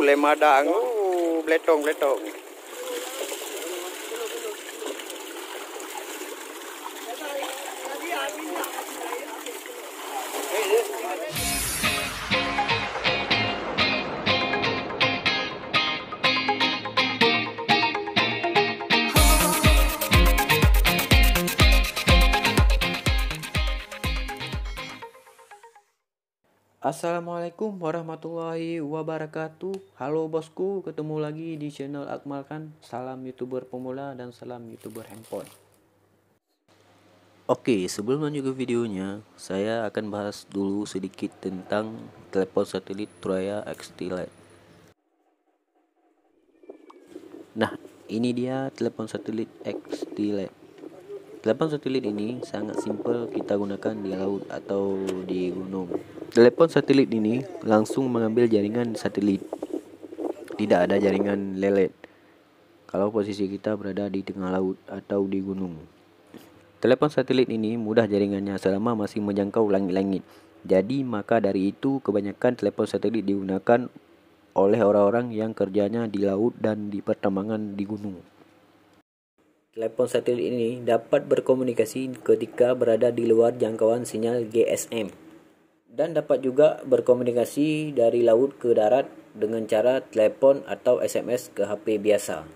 Lemadang. Bletong. Assalamualaikum warahmatullahi wabarakatuh. Halo bosku, ketemu lagi di channel Akmalkan. Salam YouTuber pemula dan salam YouTuber handphone. Oke, sebelum lanjut ke videonya, saya akan bahas dulu sedikit tentang telepon satelit Thuraya XT Lite. Nah, ini dia telepon satelit XT Lite. Telepon satelit ini sangat simpel kita gunakan di laut atau di gunung. Telepon satelit ini langsung mengambil jaringan satelit. Tidak ada jaringan lelet kalau posisi kita berada di tengah laut atau di gunung. Telepon satelit ini mudah jaringannya selama masih menjangkau langit-langit. Jadi maka dari itu kebanyakan telepon satelit digunakan oleh orang-orang yang kerjanya di laut dan di pertambangan di gunung. Telepon satelit ini dapat berkomunikasi ketika berada di luar jangkauan sinyal GSM dan dapat juga berkomunikasi dari laut ke darat dengan cara telepon atau SMS ke HP biasa.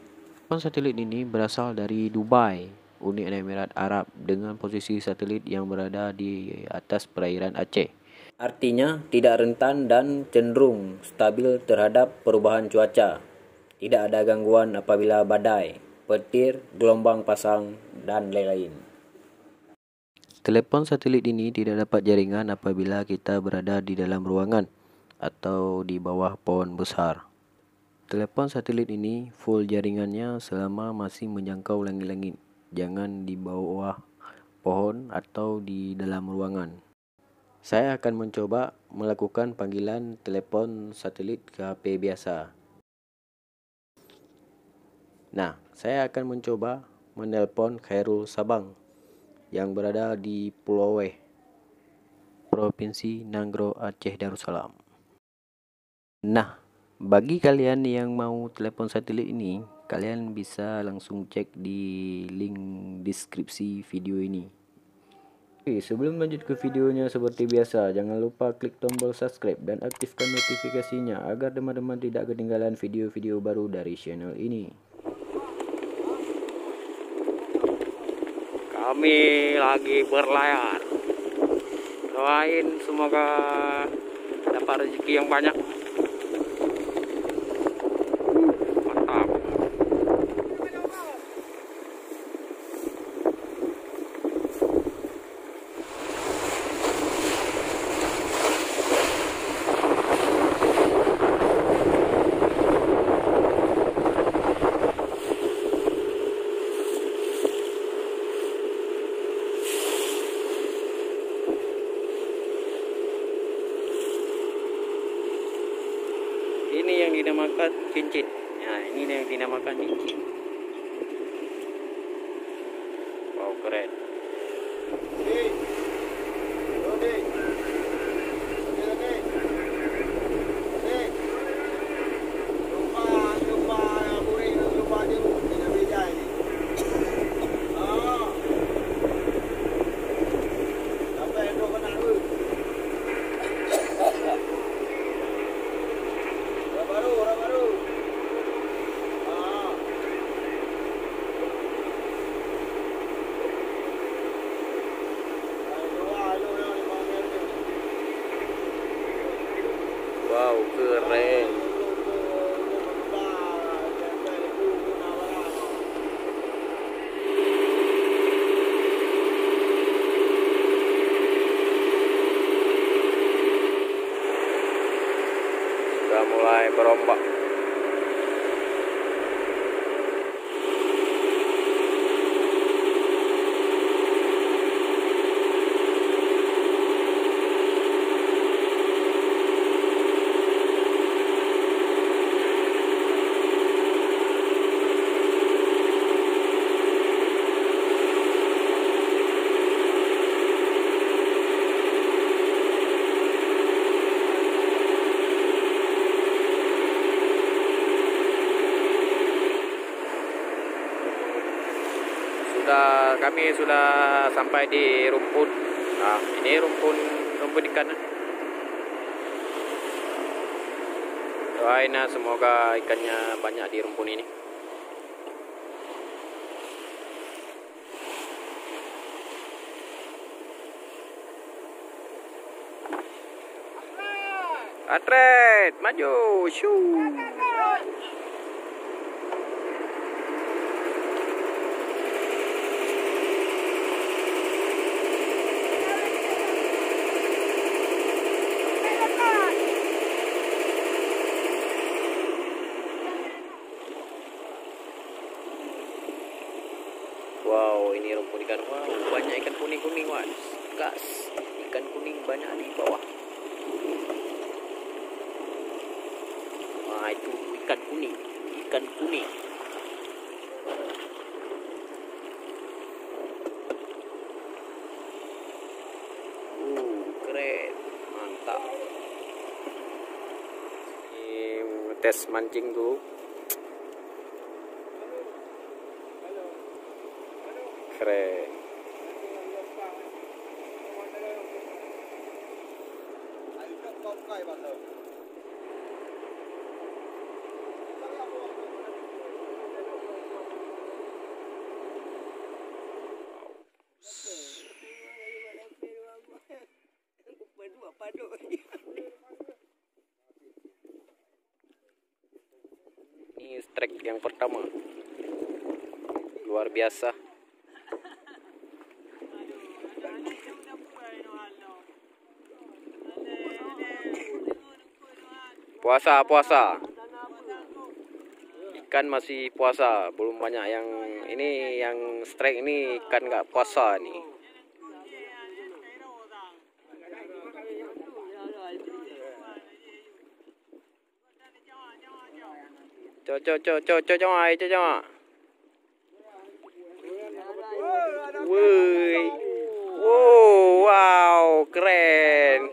Telepon satelit ini berasal dari Dubai, Uni Emirat Arab, dengan posisi satelit yang berada di atas perairan Aceh. Artinya tidak rentan dan cenderung stabil terhadap perubahan cuaca. Tidak ada gangguan apabila badai, petir, gelombang pasang, dan lain-lain. Telepon satelit ini tidak dapat jaringan apabila kita berada di dalam ruangan atau di bawah pohon besar. Telepon satelit ini full jaringannya selama masih menjangkau langit-langit. Jangan di bawah pohon atau di dalam ruangan. Saya akan mencoba melakukan panggilan telepon satelit ke HP biasa. Nah, saya akan mencoba menelpon Khairul Sabang yang berada di Pulau Weh, Provinsi Nanggro, Aceh Darussalam. Nah, bagi kalian yang mau telepon satelit ini, kalian bisa langsung cek di link deskripsi video ini. Oke, sebelum lanjut ke videonya seperti biasa, jangan lupa klik tombol subscribe dan aktifkan notifikasinya agar teman-teman tidak ketinggalan video-video baru dari channel ini. Kami lagi berlayar. Doain semoga dapat rezeki yang banyak. Mantap. Ini yang dinamakan cincin. Nah, ini yang dinamakan cincin. Wow, keren. Wow, keren. Sudah mulai berombak. kami sudah sampai di rumput. Nah, ini rumput ikan. Doain semoga ikannya banyak di rumput ini. Atret, maju, shoo. Wow, ini rumput ikan. Wow, banyak ikan kuning-kuning, wan. Gas, ikan kuning banyak di bawah. Wah, itu ikan kuning, ikan kuning. Keren, mantap. Ini tes mancing dulu. Keren. Ini strike yang pertama, luar biasa. Puasa. Ikan masih puasa, belum banyak yang ini, yang strike ini ikan nggak puasa nih. Coba. Woi. Wow, keren.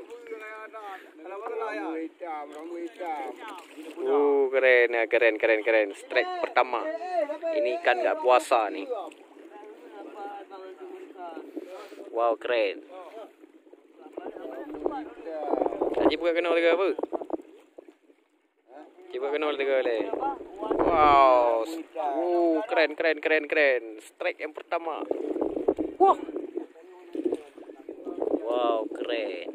Keren. Strike pertama. Ini ikan nggak puasa nih. Wow, keren. Haji buka kenal tiga apa? Coba kenal tiga le. Wow. Keren. Strike yang pertama. Wah. Wow, keren.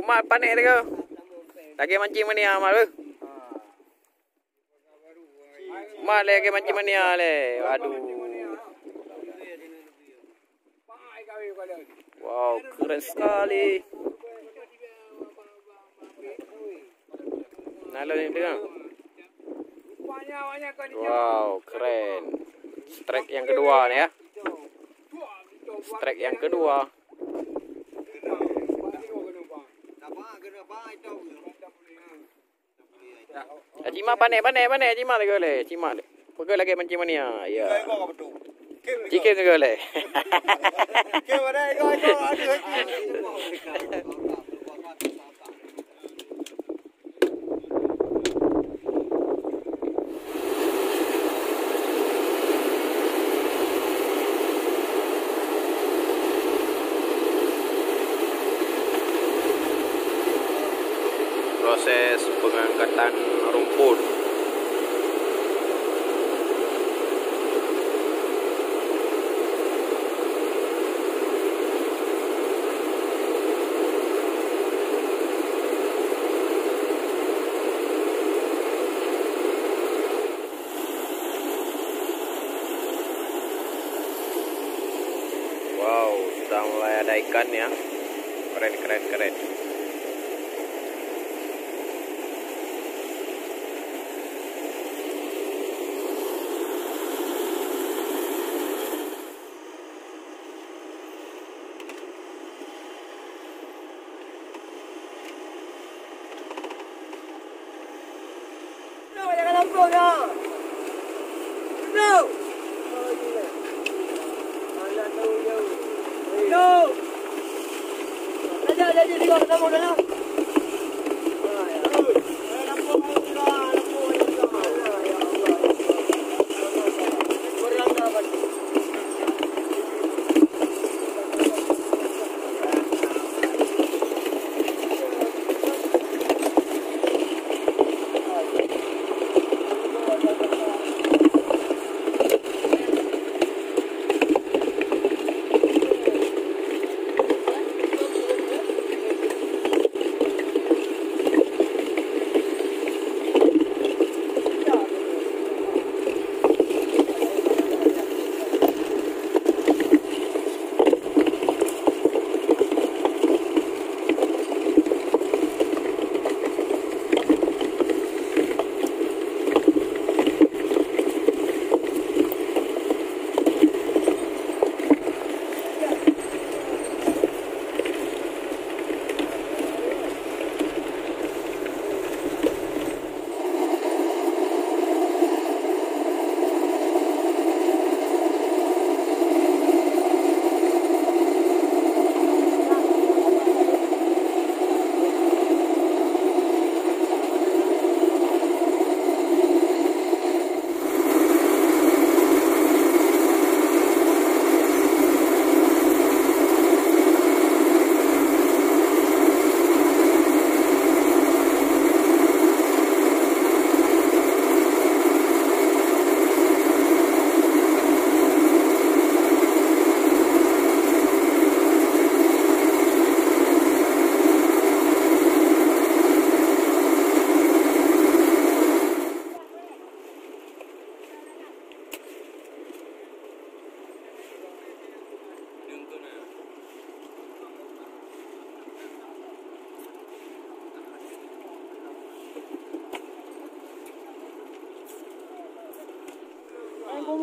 Mak panik dia. Lagi mancing mana mak tu? Mak lagi mancing mana le? Waduh. Wow, keren sekali. Nalo ni dia. Wow, keren. Strike yang kedua nih ya. Strike yang kedua. Cima panik cima lagi le. Cima. Pergi lagi mancing mana ya. Chicken juga le. Proses pengangkatan rumput. Wow, sudah mulai ada ikan ya. Keren.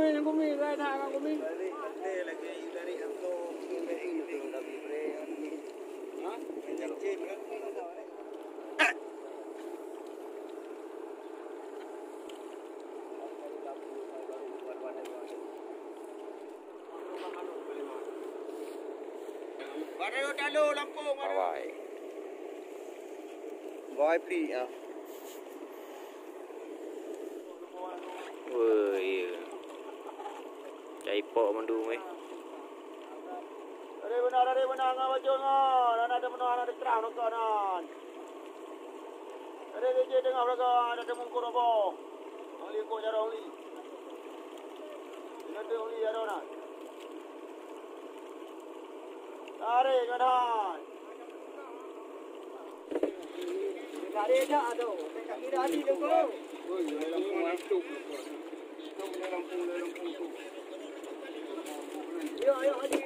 Yang kumi, saya dah kang kumi. Baru dalu Lampung. Bye. Boy pi ah. Woi. Cai pok mandu meh. Ada benar ngawajul ngon. Ada benar ada terang nak kanan. Ada je tengah belaka ada mungkur apa. Ali ko jara oli. Ada oli ada nak. Are kanan. Ada ada. Kaki ada di tu. Oi, Lampung. Ayo, aju.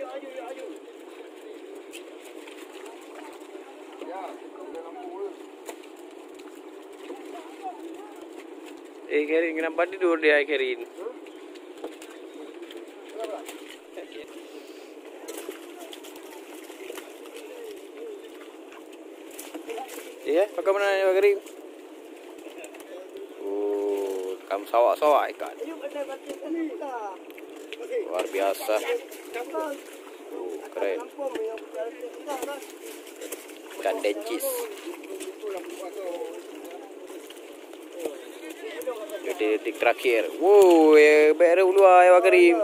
Ya, Kerin, kenapa tidur dia Kerin? Iya, bagaimana ya Kerin? Kamu sawak-sawak ikan. Luar biasa. Keren. Ikan dencis. Detik terakhir. Wow, baru luar ya Kerin.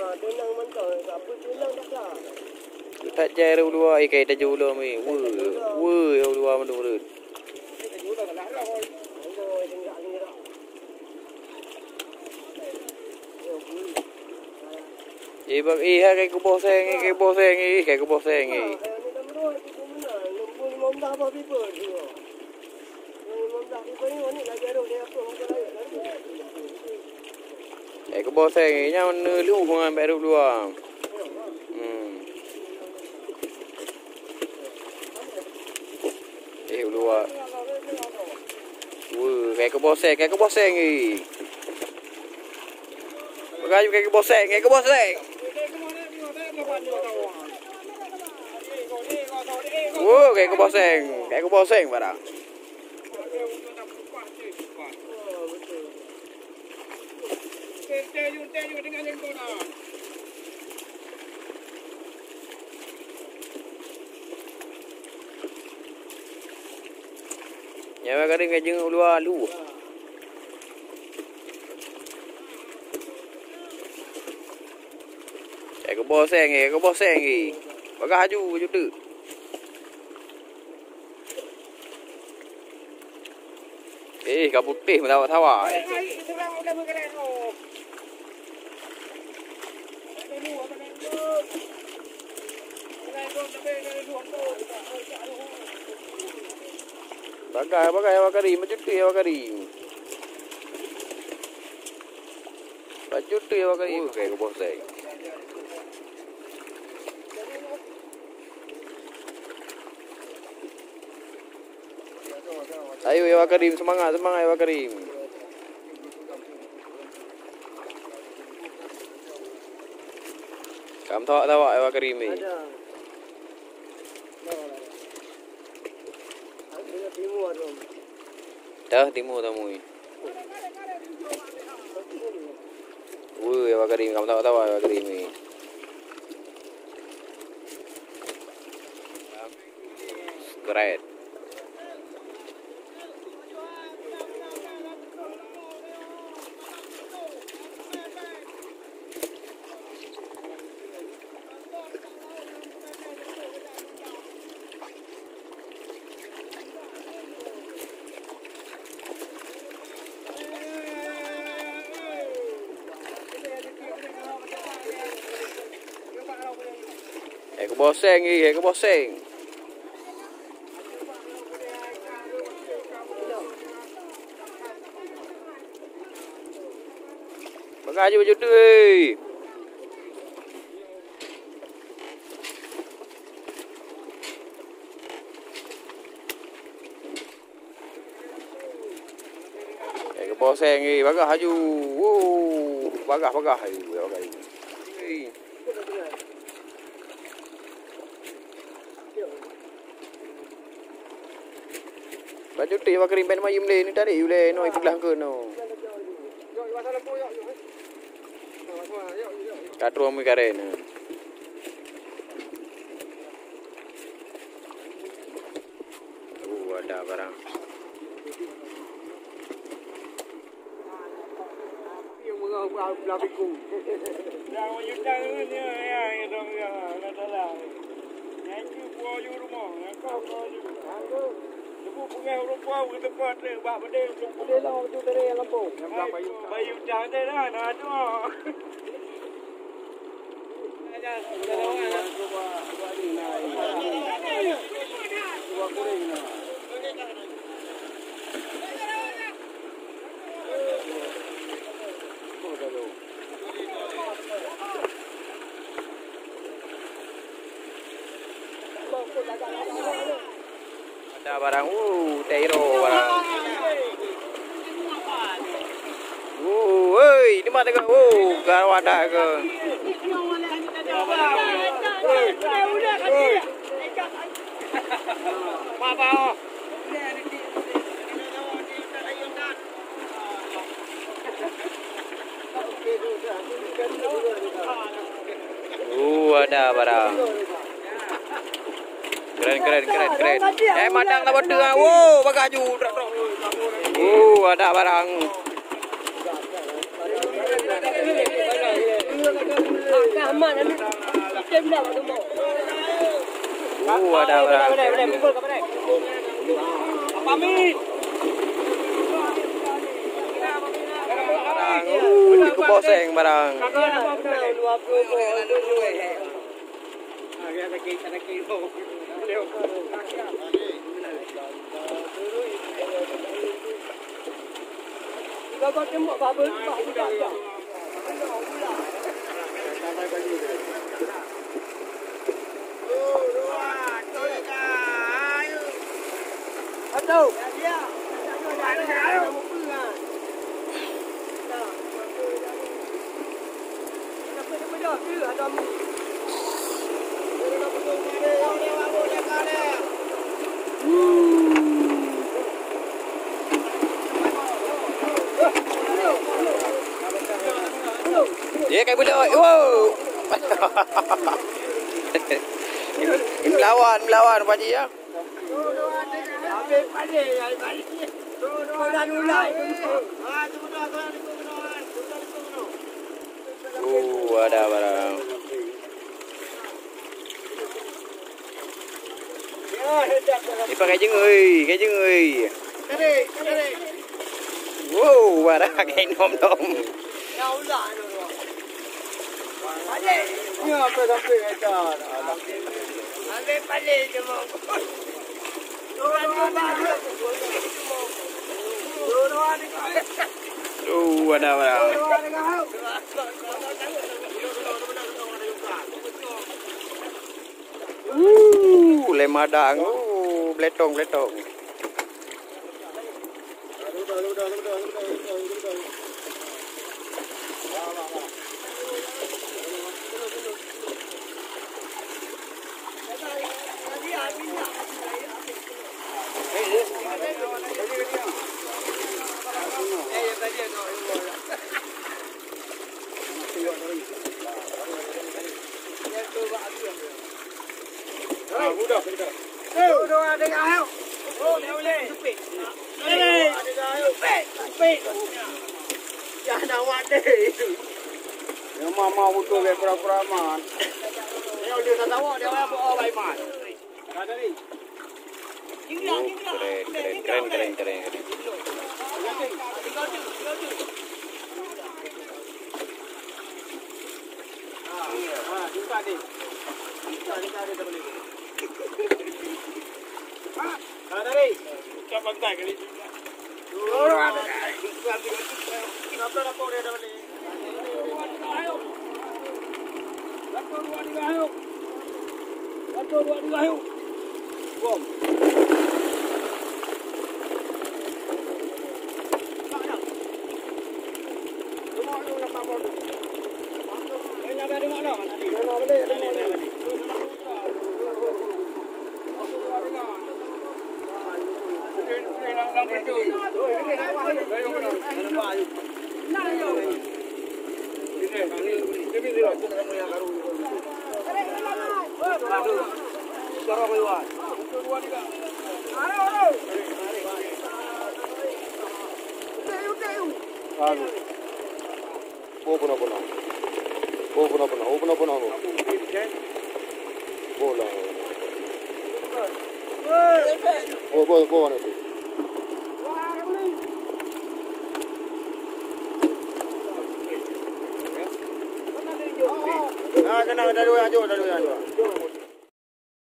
Tak jaya luar ikan tak jauh luar ni. Wow, luar menurut. Bang, kayak kuboseng, kayak kuboseng. Kuboseng, nya lu hubungan baru luang. Luar. Kayak kuboseng ni. Bagaimana kayak kuboseng. Kayak kuboseng barang. Nyawa kering ngajeng luar lu. Ke boseng ni. Bagah haju tu. Kau putih tawa-tawa. Bagai awak kari, macam tu awak kari. Macam tu awak kari. Okay, ke boseng. Ayo Ewa Karim, semangat Ewa Karim. Kamu tawa Ewa Karim ni. Dah timur tamu ni. Ewa Karim, kamu tawa Ewa Karim ni. Great. Ke boseng. Bagah je baju tu. Ke boseng ni, bagah haju. Bagah haju. Baju tu Ewa Karim pen mayum le ni tarik le no ipulah ke no. Katru ami karen. Ada barang. Yang mengau belah biku. Yang menyutang ni yang dong ya, kata lah. Yang tu buat you rumah, yang kau you. Ibu punya rumah kita buat ni, buat benda untuk benda lah tu dari yang Lampung. Bayu jangan dah nak tu. Aja, sudah lawan lah. Buat ni naik. Buat kuring lah. Ada barang, Teiro barang. Hei, di mana ke? Garau ada ke? Apa? Ada barang. Keren. Madang tak betul ah. Bagah ju. Ada barang. Ada barang. Apa mi? Barang. Ke boseng barang. Kau tembak babel, Aduh. Dia kayak boleh. Wow. Ini melawan Pak Haji ya. Ada barang. Dipakai jeng euy, kayak jeng euy. Wow, barang kayak nom-nom. Ada barang. Lemadang. Bletong. Mama butuh ke pura-pura man. Dia tahu dia bawa bayi man. Ada ni. Keren. Jumpa ni. Ada boleh. Ada ni. Cepat tak kali. Ada. Kenapa dia ada boleh? Ayo. Bom. Open. Bola. Go on. Kena ada dua.